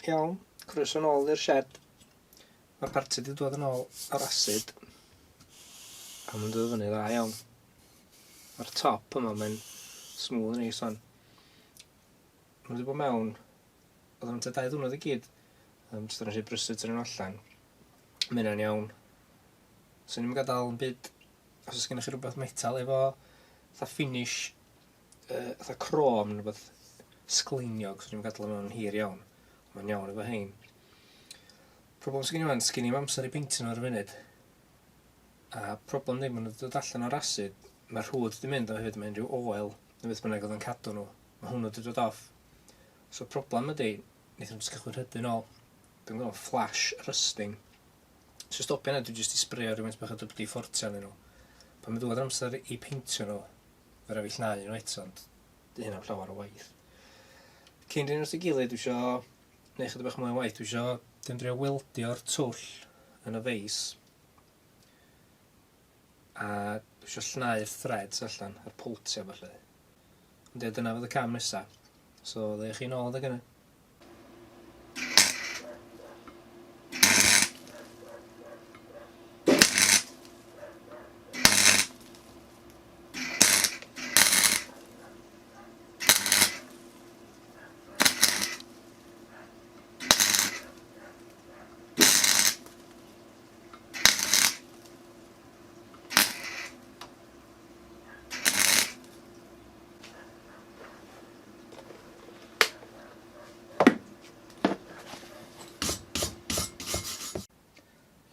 Iawn, croeso nôl i'r shed. Mae'r parti wedi dod yn ôl ar asid. A mae'n dod fyny dda iawn. Mae'r top yma, mae'n smooth yn eis fan. Mae wedi bod mewn, oedd yn 2 diwrnod i gyd. Jyst yn rhaid brysyd yn allan. Mae'n yn iawn. So ni'n gadael yn byd, os oes gennych chi rhywbeth metal efo fatha finish, fatha chrome neu rhywbeth sgleiniog, so ni'n gadael mewn hir iawn. Mae'n iawn efo hein. Problem sy'n gen i wan, sgyn i'n amser i peintio nhw ar y funud. A problem ddim, mae'n dod allan o'r asid, mae'r rhwyd wedi mynd o hefyd, mae'n rhyw oil, neu beth bynnag oedd yn cadw nhw. Mae hwnnw wedi dod off. So problem ydy, wnaethon nhw'n cychwyn rhydyn ôl. Dwi'n gwybod, flash rusting. So stopio yna, dwi'n jyst i sbrio rhywun bach o WD-40 arnyn nhw. Pan mae'n dod amser i peintio nhw, fe rhaid i llnau nhw eto, ond hynna'n llawer o waith. Cyn rhywun wrth ei gilydd, dwi isio, neu chydig bach mwy o waith, dwi isio dendrio wildio'r twll yn y feis. A dwi isio llnau'r threads allan, a'r pwltio felly. Ond dyna fydd y cam nesaf. So, ddech chi nôl adeg yna.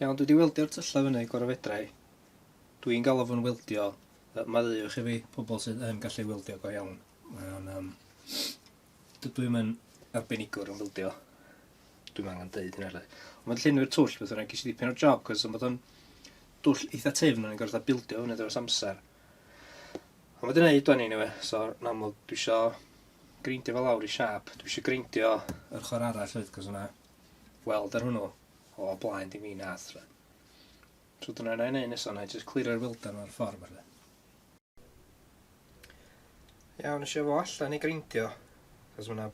Iawn, dwi wedi wildio'r tylla fyny gorau fedrau. Dwi'n galw fo'n wildio. Maddeuwch i fi, pobl sydd yn gallu wildio go iawn. Dwi'n mynd arbenigwr yn wildio. Dwi'n angen deud hynny. Ond mae'n llenwi'r twll, beth yna ges i ddipyn o'r job, cos bod o'n dwll eitha tefn o'n i'n gorfod bildio fyny dros amser. Ond mae'n gwneud dwi'n anyway, so yn amlwg dwi eisiau greindio fel lawr i siap. Dwi eisiau greindio yr ochr arall oedd, cos yna weld ar hwnnw o blaen di mi nath. So dyna yna i neud nesaf, na i just clirio'r wildan o'r ffordd felly. Iawn, eisiau fo allan i greindio, cos mae yna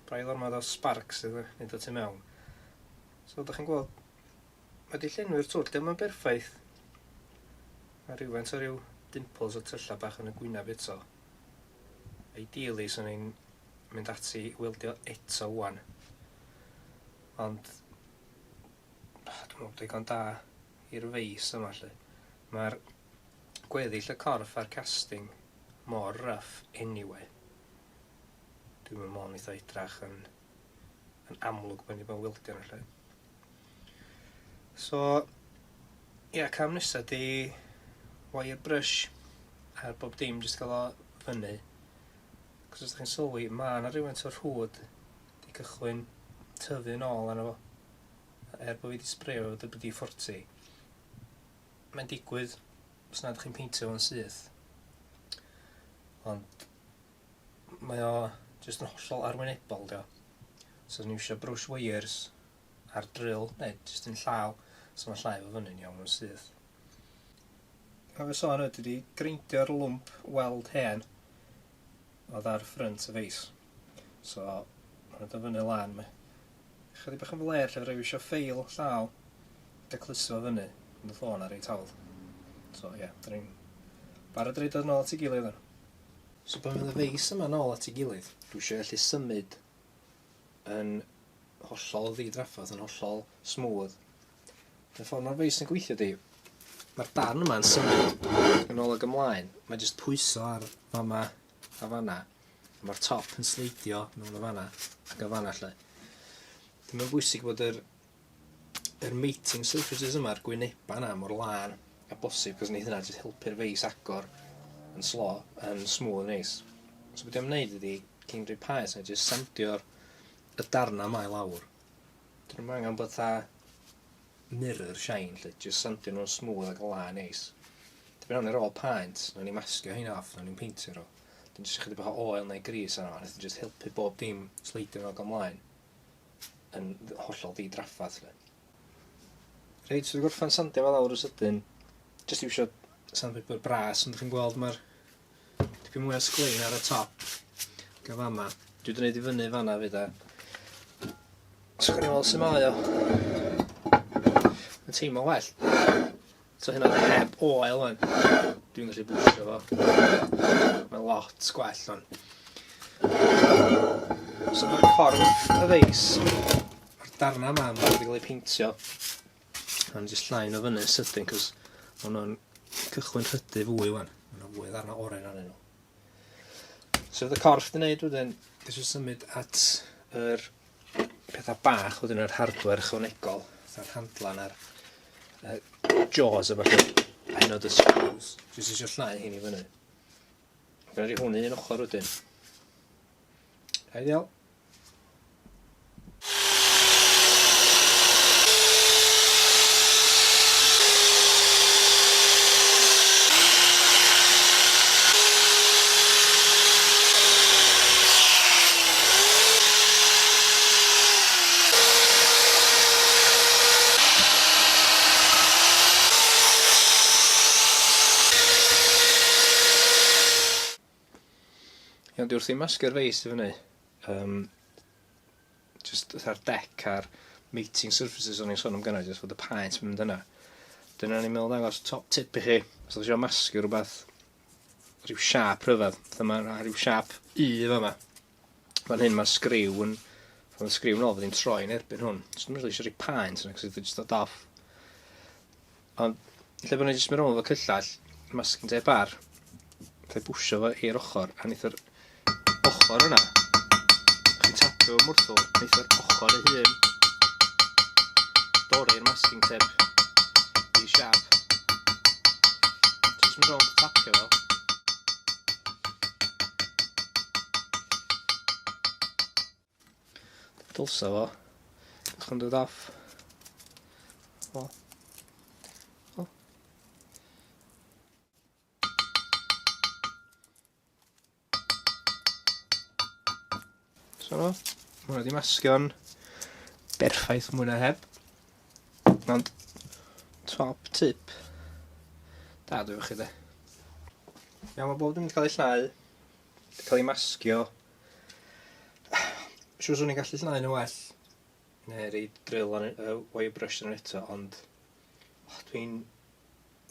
braidd ormod o sparks sydd wedi dod i mewn. So, ydych chi'n gweld, mae wedi llenwi'r twll, dim yn berffaith. Mae rhywfaint o ryw dimples o tylla bach yn y gwynaf eto. Ideally, so ni'n mynd ati wildio eto wan. Ond, dwi'n meddwl digon da i'r feis yma lle. Mae'r gweddill y corff a'r casting mor rough anyway. Dwi'n meddwl mo'n eitha edrach yn amlwg pan i bod wildio yna lle. So, ia, cam nesaf di wire brush ar bob dim jyst cael o fyny. Cos os ydych chi'n sylwi, mae yna rhywfaint o'r rhwyd di cychwyn tyfu yn ôl arno fo. Bod fi wedi sbrio o WD-40. Mae'n digwydd os nad ydych chi'n peintio fo'n syth. Ond mae o jyst yn hollol arwynebol, dio. So ni eisiau brush wires ar drill, neu jyst yn llaw, so mae llai fo fyny'n iawn o'n syth. A fe sôn ydy wedi greindio'r lwmp weld hen oedd ar ffrynt y feis. So, mae'n dod fyny lan me. Chydig bach yn fel lle fe rhaid eisiau ffeil llaw decluso fyny yn y ffôn ar ei tawdd. So ie, da ni'n barod reid oedd nôl at ei gilydd yna. So pan fydd y feis yma nôl at ei gilydd, dwi eisiau gallu symud yn hollol ddidraffaeth, yn hollol smooth. Y ffordd mae'r feis yn gweithio di, mae'r darn yma yn symud yn ôl ag ymlaen. Mae jyst pwyso ar fama a fanna. Mae'r top yn sleidio mewn o fanna ac o fanna lle. Mae'n bwysig bod yr mating surfaces yma, yr gwyneba yna mor lan a bosib, cos wneud hynna jyst helpu'r feis agor yn smooth neis. So beth i'n wneud ydy, cyn rhoi paes, na jyst sandio'r y darna yma i lawr. Dwi'n meddwl angen bod dda mirror shine, lle, jyst sandio nhw'n smooth ac lan neis. Dwi'n meddwl ar ôl paent, na ni'n masgio hyn off, na ni'n peintio nhw. Dwi'n jyst chydig bach o oil neu gris yna, na ni'n jyst helpu bob dim sleidio nhw ymlaen yn hollol di-draffath. Reit, so dwi'n gorffan sandio fel awr o sydyn. Jyst i wisio sandpaper bras, ond chi'n gweld mae'r dipyn mwy o sglein ar y top. Gaf ama. Dwi wedi gwneud i fyny fanna fyd a So gawn ni weld sut mae o. Mae'n teimlo well. So hynna heb oil wan. Dwi'n gallu bwysio fo. Mae'n lot gwell wan. So mae'r corff y feis, mae'r darna yma wedi cael ei peintio. Mae'n jyst llain o fyny sydyn, cos maen nhw'n cychwyn rhydu fwy wan. Maen nhw'n fwy ddarna oren arnyn nhw. So y corff dwi'n neud wedyn, dwi'n symud at yr pethau bach wedyn yr hardware ychwanegol. Fatha'r handlan a'r jaws a falle hynod y screws. Jyst eisiau llnau hyn i fyny. Gwna i hwnna un ochr wedyn. Ideal. Iawn, dwi wrth i masgu'r feis i fyny. Just ar deck a'r mating surfaces o'n i'n sôn am gynnau, just fod y paent yn mynd yna. Dyna ni'n meddwl dangos top tip i chi. Os ydych chi'n masgu rhywbeth, rhyw siap rhyfedd. Dyma rhyw siap U yma. Fan hyn mae'r sgriw yn... Fan y sgriw yn ôl fod hi'n troi yn erbyn hwn. Just yn rili eisiau rhoi paent yna, cos ydych chi'n dod off. Ond, lle bod ni'n jyst mynd rhwng efo cyllall, masgyn te bar, lle bwysio fo i'r ochr, a neith yr ochr yna. Chi'n tapio y mwrthol, neith yr ochr ei hun dorri'r masking tape i siap. Jyst mynd rhwng tapio fo. Dylsa fo. Dych chi'n dod off. O. O. So no, hwnna di masgio'n berffaith mwy na heb. Ond top tip da dwi'n chi de. Iawn, mae bob dim wedi cael ei llnau, wedi cael ei masgio. Siwr swn i'n gallu llnau yn well, neu reid drill wire brush yn eto, ond dwi'n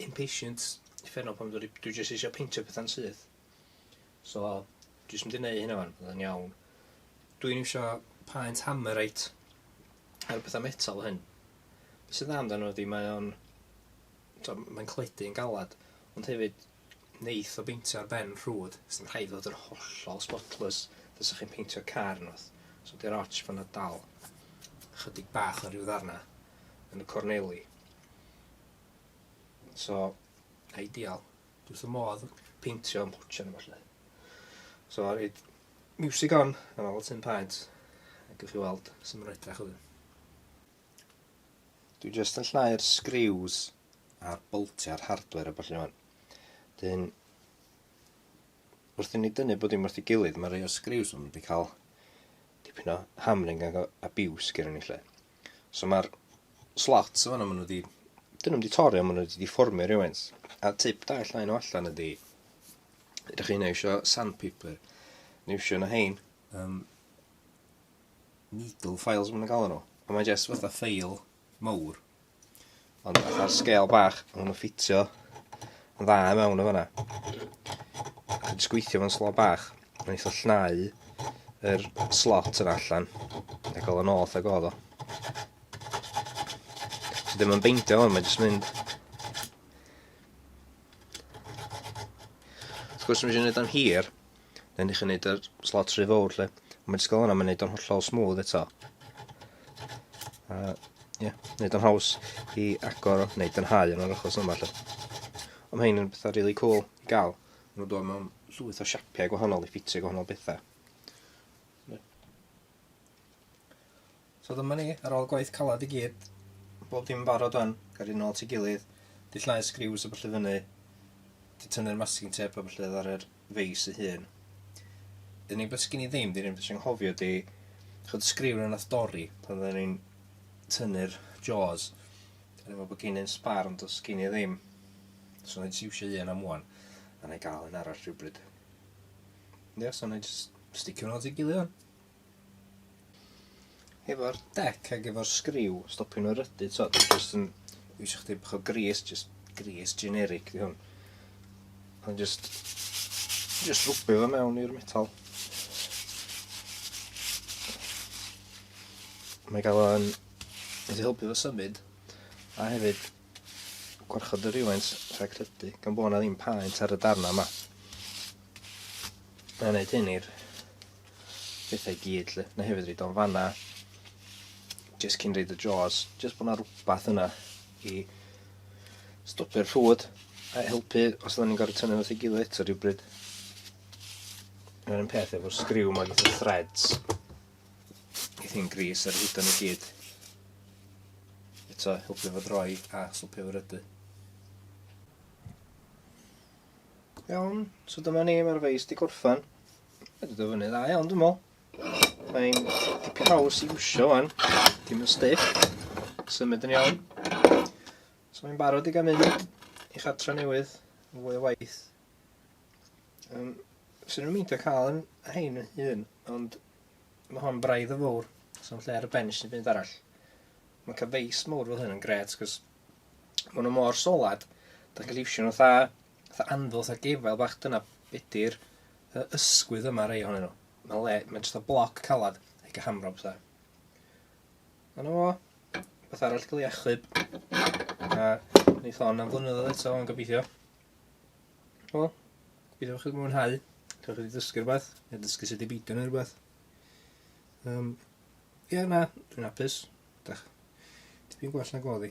impatient i ffenno pan dwi jyst eisiau peintio pethau'n syth. So, jyst mynd i neud hynna fan, byddai'n iawn. Dwi'n eisiau paent hammerite ar pethau metal hyn. Be sydd dda amdano ydi mae'n cledu'n galad, ond hefyd neith o beintio ar ben rhwyd, sy'n rhaid fod yn hollol spotless dys chi'n peintio car ynodd. So di'r arch fan'na dal chydig bach o ryw ddarna yn y corneli. So, ideal. Dwi wrth y modd peintio yn pwtio yn falle. So, reid music on, a fel tin paent, a gwych chi weld sy'n mynd edrych wedyn. Dwi jyst yn llnau'r sgriws a'r boltiau'r hardware a falle fan. Dyn, wrth i ni dynnu bod dim wrth i gilydd, mae rhai o'r sgriws yn wedi cael dipyn o hammering ag abuse gyda ni lle. So mae'r slots o fanna maen nhw wedi, dyn nhw'n wedi torri, maen nhw wedi fformio rhywun. A tip da llain o allan ydi, ydych chi'n eisio sandpaper, neu eisio yna hein, needle files maen nhw'n gael nhw. A mae jyst fatha ffeil mawr, ond fatha'r scale bach, maen nhw'n ffitio yn dda mewn o fanna. A jyst gweithio fo'n slo bach, ma'n eitha llnau yr slot yna allan, a gael y north ag oedd o. So ddim yn beindio hwn, mae'n jyst mynd. Wrth gwrs, mae'n gwneud o'n hir, then ddech chi'n gwneud yr slot rhy fawr lle. Mae'n jyst gael hwnna, mae'n gwneud o'n hollol smooth eto. Gwneud o'n haws i agor o, wneud yn hau yn o'r achos yma lle. Ond mae hyn yn bethau really cool i gael. Mae'n dod mewn llwyth o siapiau gwahanol i ffitio gwahanol bethau. So dyma ni, ar ôl gwaith calad i gyd, bob dim yn barod wan, gael un ôl ti gilydd, di llnau sgriws a byllu fyny, di tynnu'r masking tape a byllu ar yr feis y hun. Unig beth sgyn i ddim, di'r un beth sy'n nghofio di, chod sgriw yn nath dorri, pan oedden ni'n tynnu'r jaws, a efo bod gen i'n spar, ond os gen i ddim. So na i iwsio un am wan, a na i gael un arall rhywbryd. So na i just sticio nhw ti gilydd wan. efo'r dec ac efo'r sgriw, stopio nhw rydu, so, jyst yn iwsio chdi bach o gris, just gris generic di hwn. Ond just rwbio fo mewn i'r metal. Mae gael o'n wedi helpu fo symud, a hefyd gwarchod y rywent rhag rydu, gan bod na ddim paent ar y darna yma. Mae'n gwneud hyn i'r bethau gyd, lle. Na hefyd reid o'n fanna, jyst cyn reid y jaws, jyst bod na rwbath yna i stopio'r rhwyd, a helpu os ydyn ni'n gorfod tynnu fath i gilydd eto rhywbryd. Mae'n un peth efo'r sgriw yma gyda threads. Eith hi'n gris ar hyd yn y gyd. Eto, helpu fod rhoi a stopio fo rydu. Iawn, so dyma ni, mae'r feis di gorffan. Wedi dod fyny dda iawn, dwi'n meddwl. Mae'n dipyn haws i wsio wan. Dim yn stiff. Symud yn iawn. So mae'n barod i gael mynd i chatra newydd. Yn fwy o waith. Swn i'n meindio cael yn hein yn hun, ond mae hwn braidd o fawr. So yn lle ar y bench neu fynd arall. Mae'n cael feis mawr fel hyn yn gret, cos maen nhw mor solad. Da chi'n liwsio nhw fatha anfil, fatha gefail bach, dyna bedir ysgwydd yma rei ohonyn nhw. Mae'n jyst o bloc calad, ac y hamrob fatha. Yna fo, beth arall gael ei achub. A wneud hon am flynyddoedd eto, o'n gobeithio. Wel, gobeithio bod chi'n mwynhau. Chi'n wedi dysgu rhywbeth, neu dysgu sut i beidio neu rhywbeth. Ie, na, dwi'n hapus. Tipyn gwell na goddi.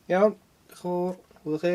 Iawn, diolch yn fawr, hwyl chi.